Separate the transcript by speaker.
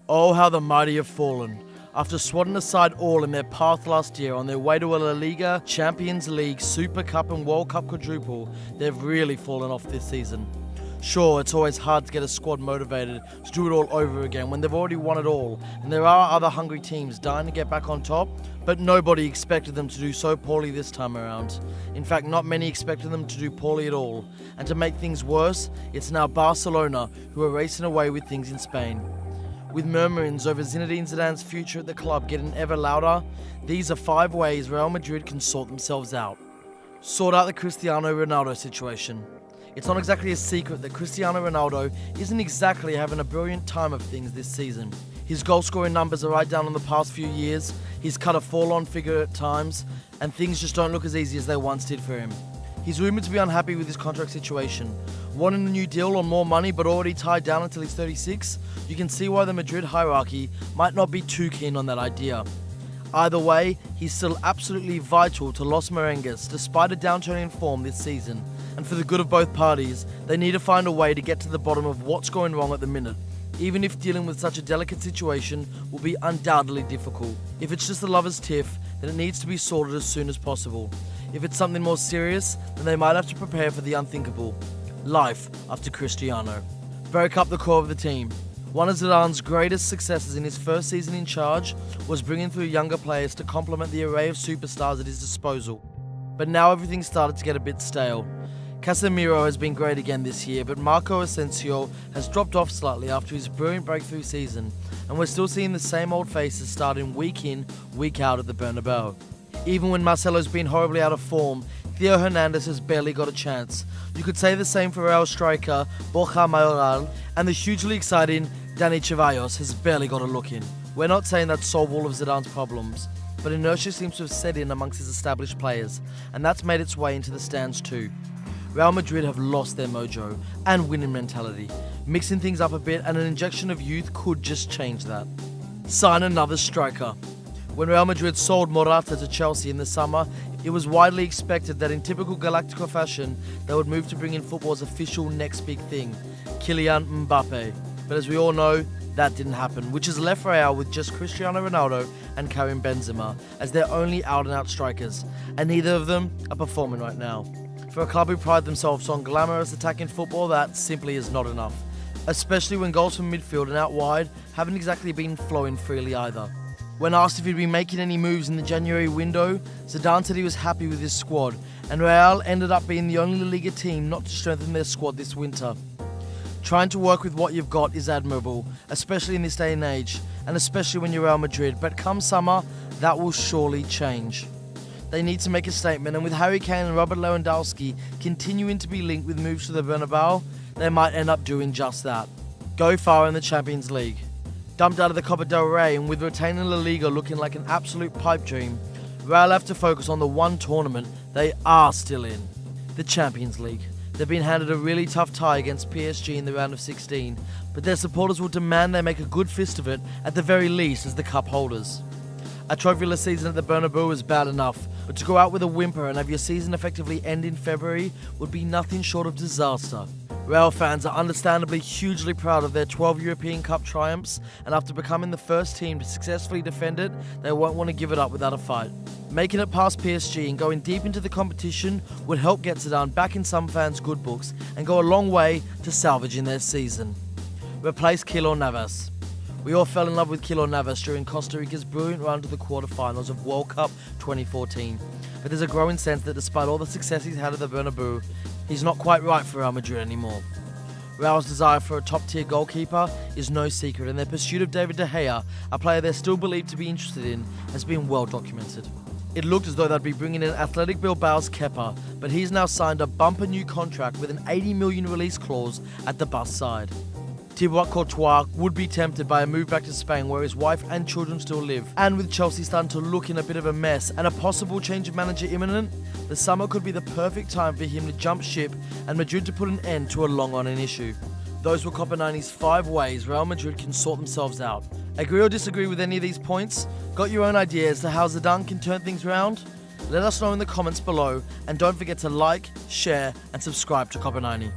Speaker 1: Oh, how the mighty have fallen. After swatting aside all in their path last year on their way to a La Liga, Champions League, Super Cup and World Cup quadruple, they've really fallen off this season. Sure, it's always hard to get a squad motivated to do it all over again when they've already won it all, and there are other hungry teams dying to get back on top, but nobody expected them to do so poorly this time around. In fact, not many expected them to do poorly at all. And to make things worse, it's now Barcelona who are racing away with things in Spain. With murmurings over Zinedine Zidane's future at the club getting ever louder, these are 5 ways Real Madrid can sort themselves out. Sort out the Cristiano Ronaldo situation. It's not exactly a secret that Cristiano Ronaldo isn't exactly having a brilliant time of things this season. His goal-scoring numbers are right down on the past few years, he's cut a fall-on figure at times, and things just don't look as easy as they once did for him. He's rumoured to be unhappy with his contract situation. Wanting a new deal on more money but already tied down until he's 36, you can see why the Madrid hierarchy might not be too keen on that idea. Either way, he's still absolutely vital to Los Merengues despite a downturn in form this season. And for the good of both parties, they need to find a way to get to the bottom of what's going wrong at the minute, even if dealing with such a delicate situation will be undoubtedly difficult. If it's just a lover's tiff, then it needs to be sorted as soon as possible. If it's something more serious, then they might have to prepare for the unthinkable. Life after Cristiano. Broke up the core of the team. One of Zidane's greatest successes in his first season in charge was bringing through younger players to complement the array of superstars at his disposal. But now everything started to get a bit stale. Casemiro has been great again this year, but Marco Asensio has dropped off slightly after his brilliant breakthrough season, and we're still seeing the same old faces starting week in, week out at the Bernabeu. Even when Marcelo's been horribly out of form, Theo Hernandez has barely got a chance. You could say the same for Real striker Borja Mayoral, and the hugely exciting Dani Ceballos has barely got a look in. We're not saying that solved all of Zidane's problems, but inertia seems to have set in amongst his established players, and that's made its way into the stands too. Real Madrid have lost their mojo and winning mentality. Mixing things up a bit and an injection of youth could just change that. Sign another striker. When Real Madrid sold Morata to Chelsea in the summer, it was widely expected that in typical Galactico fashion, they would move to bring in football's official next big thing, Kylian Mbappe. But as we all know, that didn't happen, which has left Real with just Cristiano Ronaldo and Karim Benzema as their only out-and-out strikers, and neither of them are performing right now. For a club who pride themselves on glamorous attacking football, that simply is not enough, especially when goals from midfield and out wide haven't exactly been flowing freely either. When asked if he'd be making any moves in the January window, Zidane said he was happy with his squad, and Real ended up being the only Liga team not to strengthen their squad this winter. Trying to work with what you've got is admirable, especially in this day and age, and especially when you're Real Madrid, but come summer, that will surely change. They need to make a statement, and with Harry Kane and Robert Lewandowski continuing to be linked with moves to the Bernabeu, they might end up doing just that. Go far in the Champions League. Dumped out of the Copa del Rey, and with retaining La Liga looking like an absolute pipe dream, Real have to focus on the one tournament they are still in, the Champions League. They've been handed a really tough tie against PSG in the round of 16, but their supporters will demand they make a good fist of it at the very least as the cup holders. A trophyless season at the Bernabeu is bad enough, but to go out with a whimper and have your season effectively end in February would be nothing short of disaster. Real fans are understandably hugely proud of their 12 European Cup triumphs, and after becoming the first team to successfully defend it, they won't want to give it up without a fight. Making it past PSG and going deep into the competition would help get Zidane back in some fans' good books and go a long way to salvaging their season. Replace Keylor Navas. We all fell in love with Keylor Navas during Costa Rica's brilliant run to the quarterfinals of World Cup 2014, but there's a growing sense that despite all the success he's had at the Bernabeu, he's not quite right for Real Madrid anymore. Real's desire for a top-tier goalkeeper is no secret, and their pursuit of David De Gea, a player they're still believed to be interested in, has been well documented. It looked as though they'd be bringing in Athletic Bilbao's Kepa, but he's now signed a bumper new contract with an 80 million release clause at the bus side. Thibaut Courtois would be tempted by a move back to Spain where his wife and children still live, and with Chelsea starting to look in a bit of a mess and a possible change of manager imminent, the summer could be the perfect time for him to jump ship and Madrid to put an end to a long-running issue. Those were Copa90's 5 ways Real Madrid can sort themselves out. Agree or disagree with any of these points? Got your own idea as to how Zidane can turn things around? Let us know in the comments below, and don't forget to like, share and subscribe to Copa90.